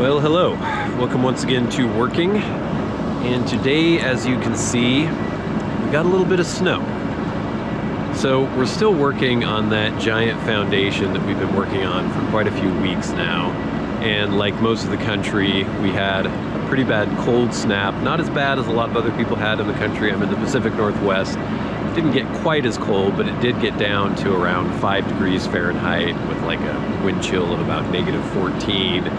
Well, hello. Welcome once again to working. And today, as you can see, we got a little bit of snow. So we're still working on that giant foundation that we've been working on for quite a few weeks now. And like most of the country, we had a pretty bad cold snap. Not as bad as a lot of other people had in the country. I'm in the Pacific Northwest. It didn't get quite as cold, but it did get down to around 5 degrees Fahrenheit with like a wind chill of about -14.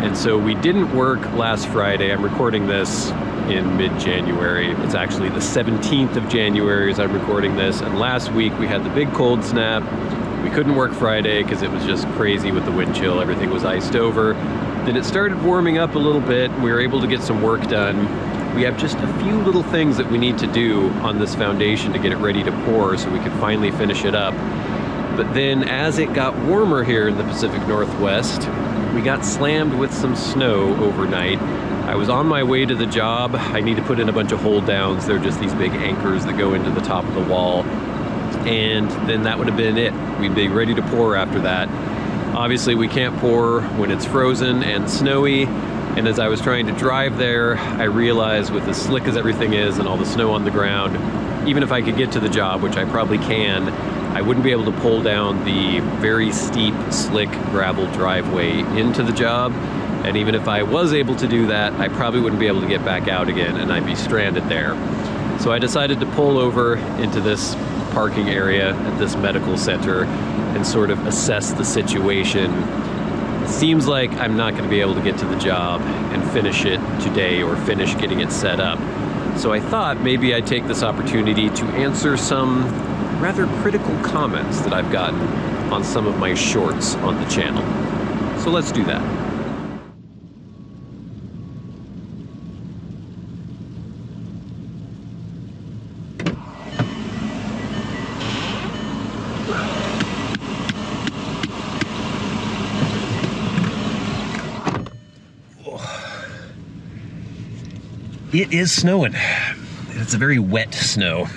And so we didn't work last Friday. I'm recording this in mid-January. It's actually the 17th of January as I'm recording this. And last week we had the big cold snap. We couldn't work Friday because it was just crazy with the wind chill. Everything was iced over. Then it started warming up a little bit. We were able to get some work done. We have just a few little things that we need to do on this foundation to get it ready to pour so we can finally finish it up. But then as it got warmer here in the Pacific Northwest, we got slammed with some snow overnight. I was on my way to the job. I need to put in a bunch of hold downs. They're just these big anchors that go into the top of the wall. And then that would have been it. We'd be ready to pour after that. Obviously we can't pour when it's frozen and snowy. And as I was trying to drive there, I realized with as slick as everything is and all the snow on the ground, even if I could get to the job, which I probably can, I wouldn't be able to pull down the very steep, slick gravel driveway into the job. And even if I was able to do that, I probably wouldn't be able to get back out again and I'd be stranded there. So I decided to pull over into this parking area at this medical center and sort of assess the situation. It seems like I'm not going to be able to get to the job and finish it today or finish getting it set up. So I thought maybe I'd take this opportunity to answer some rather critical comments that I've gotten on some of my shorts on the channel. So let's do that. It is snowing. It's a very wet snow.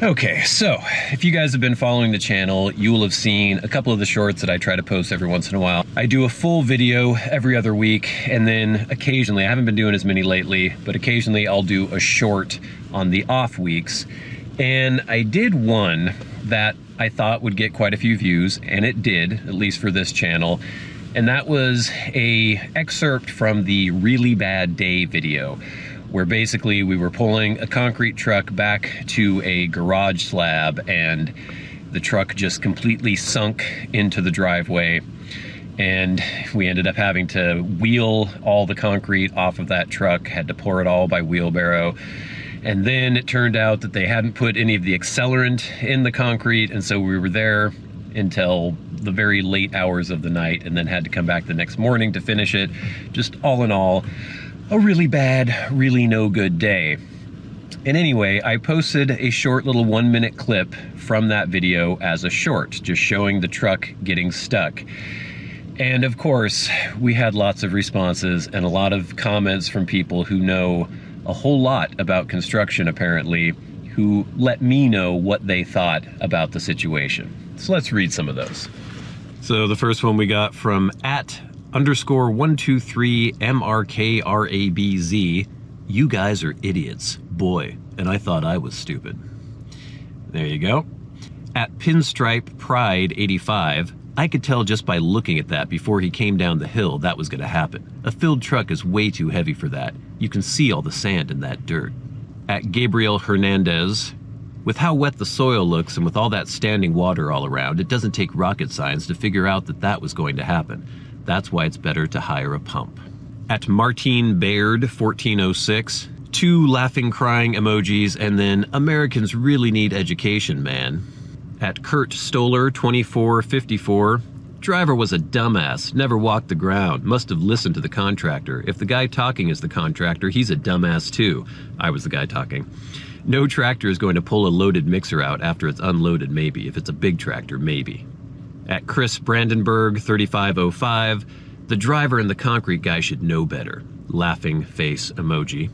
Okay, so if you guys have been following the channel, you will have seen a couple of the shorts that I try to post every once in a while. I do a full video every other week, and then occasionally, I haven't been doing as many lately, but occasionally I'll do a short on the off weeks. And I did one that I thought would get quite a few views, and it did, at least for this channel. And that was a excerpt from the Really Bad Day video, where basically we were pulling a concrete truck back to a garage slab and the truck just completely sunk into the driveway. And we ended up having to wheel all the concrete off of that truck, had to pour it all by wheelbarrow. And then it turned out that they hadn't put any of the accelerant in the concrete, and so we were there until the very late hours of the night and then had to come back the next morning to finish it. Just all in all, a really bad, really no good day. And anyway, I posted a short little 1-minute clip from that video as a short, just showing the truck getting stuck. And of course, we had lots of responses and a lot of comments from people who know a whole lot about construction apparently, who let me know what they thought about the situation. So let's read some of those. So the first one we got from @123MRKRABZ. You guys are idiots. Boy, and I thought I was stupid. There you go. @Pinstripe Pride 85. I could tell just by looking at that before he came down the hill that was gonna happen. A filled truck is way too heavy for that. You can see all the sand in that dirt. @Gabriel Hernandez. With how wet the soil looks and with all that standing water all around, it doesn't take rocket science to figure out that that was going to happen. That's why it's better to hire a pump. @Martine Baird 1406, 2 laughing crying emojis, and then Americans really need education, man. @Kurt Stoller 2454, driver was a dumbass, never walked the ground, must have listened to the contractor. If the guy talking is the contractor, he's a dumbass too. I was the guy talking. No tractor is going to pull a loaded mixer out after it's unloaded, maybe. If it's a big tractor, maybe. @Chris Brandenburg 3505, the driver and the concrete guy should know better. Laughing face emoji.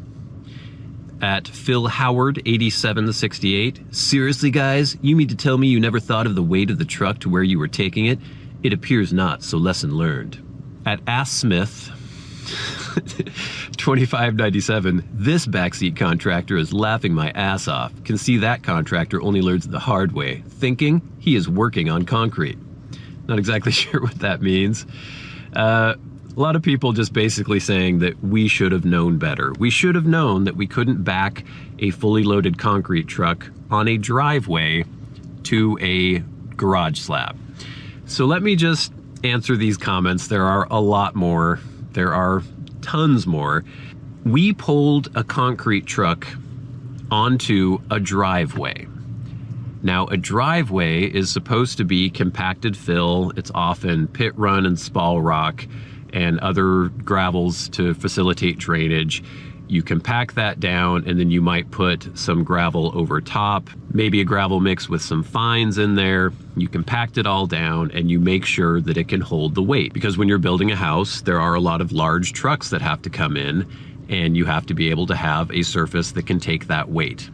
@Phil Howard 8768, seriously guys, you mean to tell me you never thought of the weight of the truck to where you were taking it? It appears not, so lesson learned. At Ass Smith, 2597, this backseat contractor is laughing my ass off. Can see that contractor only learns the hard way, thinking he is working on concrete. Not exactly sure what that means. A lot of people just basically saying that we should have known better. We should have known that we couldn't back a fully loaded concrete truck on a driveway to a garage slab. So let me just answer these comments. There are a lot more. There are tons more. We pulled a concrete truck onto a driveway. Now, a driveway is supposed to be compacted fill. It's often pit run and spall rock and other gravels to facilitate drainage. You compact that down, and then you might put some gravel over top, maybe a gravel mix with some fines in there. You compact it all down, and you make sure that it can hold the weight. Because when you're building a house, there are a lot of large trucks that have to come in, and you have to be able to have a surface that can take that weight.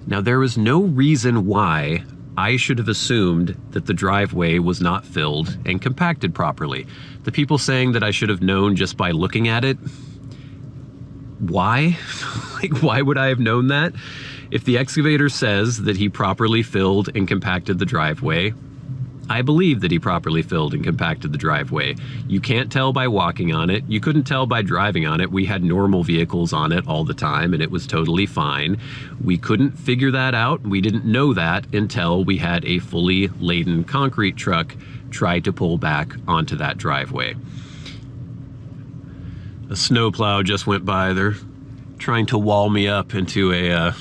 Now, there is no reason why I should have assumed that the driveway was not filled and compacted properly. The people saying that I should have known just by looking at it, why? Like, why would I have known that? If the excavator says that he properly filled and compacted the driveway, I believe that he properly filled and compacted the driveway. You can't tell by walking on it. You couldn't tell by driving on it. We had normal vehicles on it all the time, and it was totally fine. We couldn't figure that out. We didn't know that until we had a fully laden concrete truck try to pull back onto that driveway. A snowplow just went by. They're trying to wall me up into a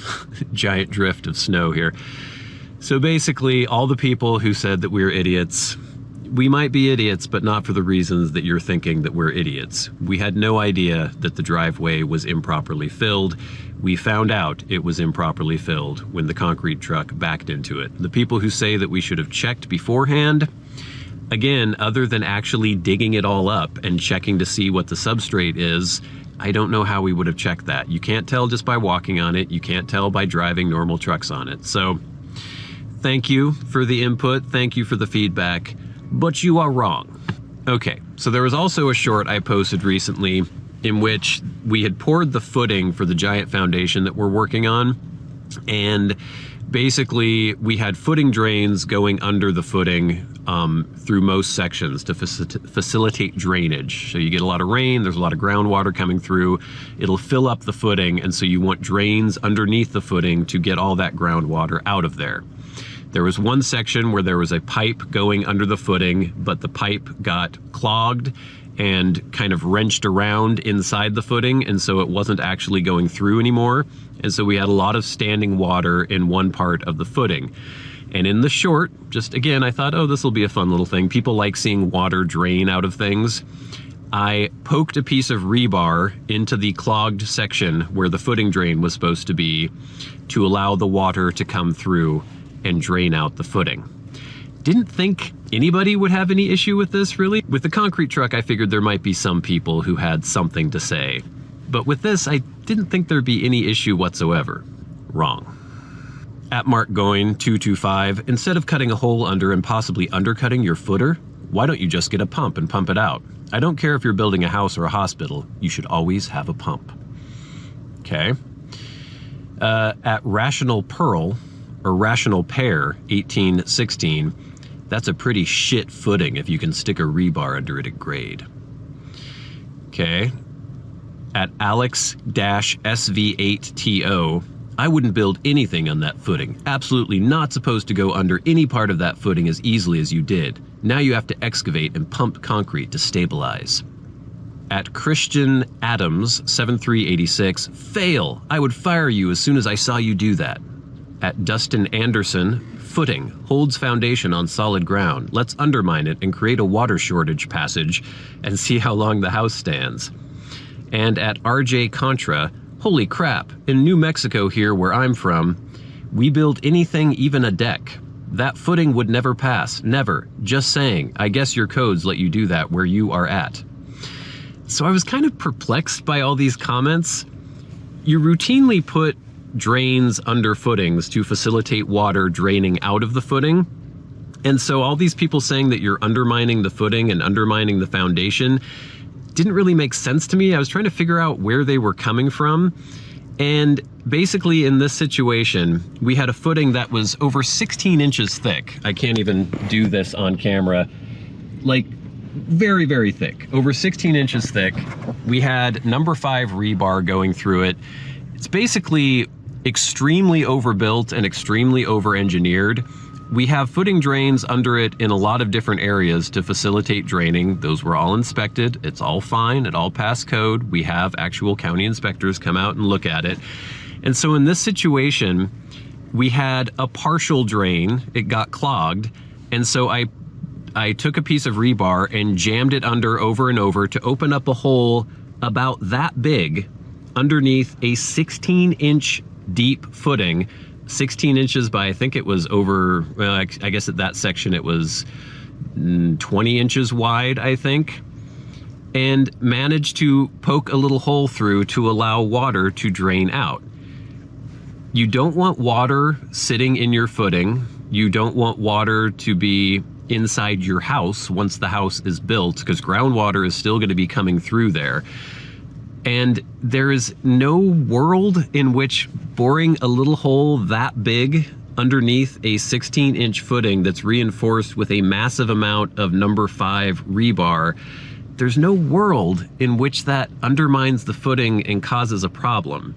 giant drift of snow here. So basically, all the people who said that we're idiots, we might be idiots, but not for the reasons that you're thinking that we're idiots. We had no idea that the driveway was improperly filled. We found out it was improperly filled when the concrete truck backed into it. The people who say that we should have checked beforehand, again, other than actually digging it all up and checking to see what the substrate is, I don't know how we would have checked that. You can't tell just by walking on it. You can't tell by driving normal trucks on it. So thank you for the input. Thank you for the feedback, but you are wrong. Okay, so there was also a short I posted recently in which we had poured the footing for the giant foundation that we're working on, and basically we had footing drains going under the footing through most sections to facilitate drainage. So you get a lot of rain, there's a lot of groundwater coming through, it'll fill up the footing, and so you want drains underneath the footing to get all that groundwater out of there. There was one section where there was a pipe going under the footing, but the pipe got clogged and kind of wrenched around inside the footing, and so it wasn't actually going through anymore. And so we had a lot of standing water in one part of the footing. And in the short, just again, I thought, oh, this will be a fun little thing. People like seeing water drain out of things. I poked a piece of rebar into the clogged section where the footing drain was supposed to be to allow the water to come through and drain out the footing. Didn't think anybody would have any issue with this, really. With the concrete truck, I figured there might be some people who had something to say. But with this, I didn't think there'd be any issue whatsoever. Wrong. At MarkGoin225, instead of cutting a hole under and possibly undercutting your footer, why don't you just get a pump and pump it out? I don't care if you're building a house or a hospital, you should always have a pump. Okay. At Rational Pearl, or Rational Pear 1816, that's a pretty shit footing if you can stick a rebar under it at grade. Okay. At Alex-SV8TO, I wouldn't build anything on that footing. Absolutely not supposed to go under any part of that footing as easily as you did. Now you have to excavate and pump concrete to stabilize. At Christian Adams 7386, fail! I would fire you as soon as I saw you do that. At Dustin Anderson, footing holds foundation on solid ground. Let's undermine it and create a water shortage passage and see how long the house stands. And at RJ Contra, holy crap, in New Mexico here where I'm from, we build anything, even a deck. That footing would never pass, never. Just saying, I guess your codes let you do that where you are at. So I was kind of perplexed by all these comments. You routinely put drains under footings to facilitate water draining out of the footing. And so all these people saying that you're undermining the footing and undermining the foundation didn't really make sense to me. I was trying to figure out where they were coming from. And basically in this situation, we had a footing that was over 16 inches thick. I can't even do this on camera. Like, very, very thick. Over 16 inches thick. We had number 5 rebar going through it. It's basically extremely overbuilt and extremely over-engineered. We have footing drains under it in a lot of different areas to facilitate draining. Those were all inspected. It's all fine. It all passed code. We have actual county inspectors come out and look at it. And so in this situation, we had a partial drain. It got clogged. And so I took a piece of rebar and jammed it under over and over to open up a hole about that big underneath a 16-inch deep footing. 16 inches by, I think it was over, well, I guess at that section it was 20 inches wide, I think, and managed to poke a little hole through to allow water to drain out. You don't want water sitting in your footing. You don't want water to be inside your house once the house is built, because groundwater is still going to be coming through there. And there is no world in which boring a little hole that big underneath a 16-inch footing that's reinforced with a massive amount of number 5 rebar, there's no world in which that undermines the footing and causes a problem.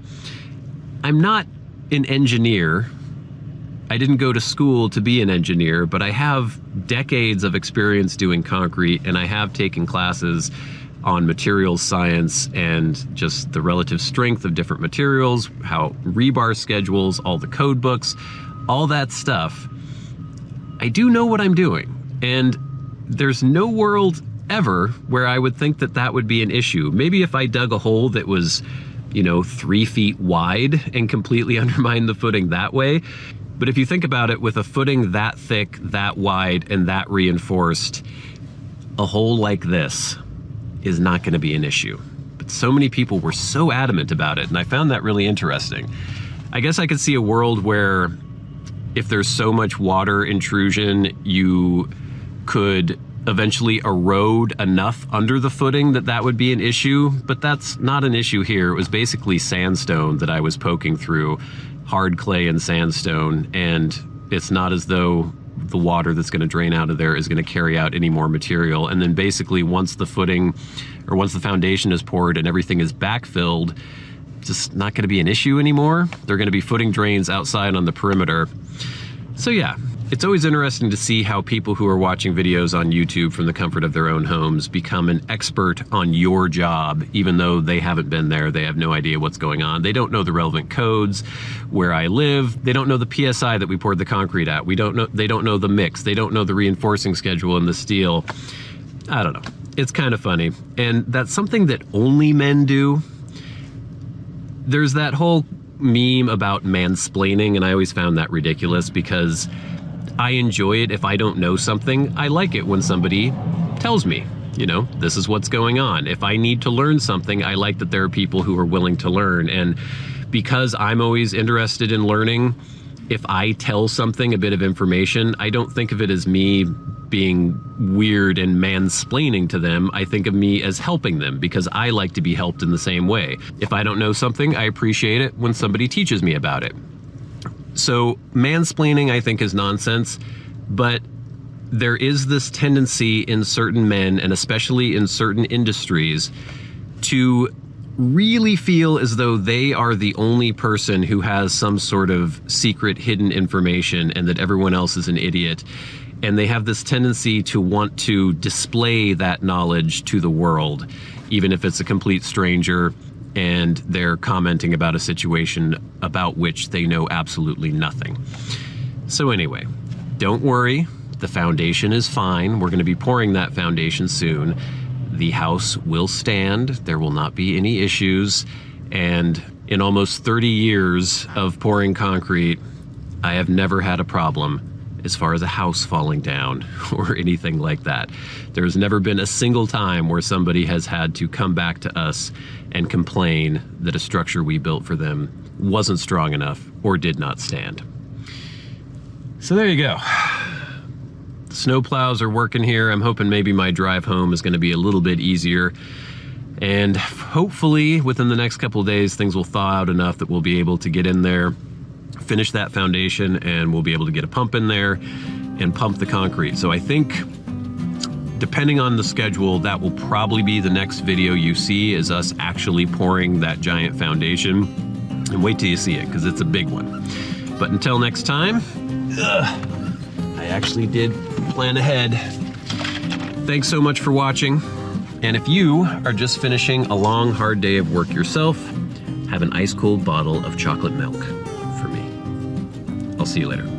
I'm not an engineer. I didn't go to school to be an engineer, but I have decades of experience doing concrete, and I have taken classes on materials science and just the relative strength of different materials, how rebar schedules, all the code books, all that stuff. I do know what I'm doing, and there's no world ever where I would think that that would be an issue. Maybe if I dug a hole that was, 3 feet wide and completely undermined the footing that way. But if you think about it, with a footing that thick, that wide, and that reinforced, a hole like this is not going to be an issue. But so many people were so adamant about it, and I found that really interesting. I guess I could see a world where if there's so much water intrusion, you could eventually erode enough under the footing that that would be an issue, but that's not an issue here. It was basically sandstone that I was poking through, hard clay and sandstone, and it's not as though the water that's going to drain out of there is going to carry out any more material. And then basically once the footing or once the foundation is poured and everything is backfilled, it's just not going to be an issue anymore. They're going to be footing drains outside on the perimeter. So yeah, it's always interesting to see how people who are watching videos on YouTube from the comfort of their own homes become an expert on your job, even though they haven't been there. They have no idea what's going on. They don't know the relevant codes where I live. They don't know the PSI that we poured the concrete at. They don't know the mix. They don't know the reinforcing schedule and the steel. I don't know. It's kind of funny. And that's something that only men do. There's that whole meme about mansplaining, and I always found that ridiculous because I enjoy it if I don't know something. I like it when somebody tells me, this is what's going on. If I need to learn something, I like that there are people who are willing to learn. And because I'm always interested in learning, if I tell something, a bit of information, I don't think of it as me being weird and mansplaining to them. I think of me as helping them because I like to be helped in the same way. If I don't know something, I appreciate it when somebody teaches me about it. So mansplaining, I think, is nonsense, but there is this tendency in certain men, and especially in certain industries, to really feel as though they are the only person who has some sort of secret hidden information and that everyone else is an idiot. And they have this tendency to want to display that knowledge to the world, even if it's a complete stranger and they're commenting about a situation about which they know absolutely nothing. So anyway, don't worry, the foundation is fine. We're going to be pouring that foundation soon. The house will stand. There will not be any issues. And in almost 30 years of pouring concrete, I have never had a problem as far as a house falling down or anything like that. There's never been a single time where somebody has had to come back to us and complain that a structure we built for them wasn't strong enough or did not stand. So there you go. Snow plows are working here. I'm hoping maybe my drive home is gonna be a little bit easier. And hopefully within the next couple of days, things will thaw out enough that we'll be able to get in there, finish that foundation, and we'll be able to get a pump in there and pump the concrete. So I think, depending on the schedule, that will probably be the next video you see, is us actually pouring that giant foundation. And wait till you see it, because it's a big one. But until next time, I actually did plan ahead. Thanks so much for watching. And if you are just finishing a long, hard day of work yourself, have an ice cold bottle of chocolate milk for me. I'll see you later.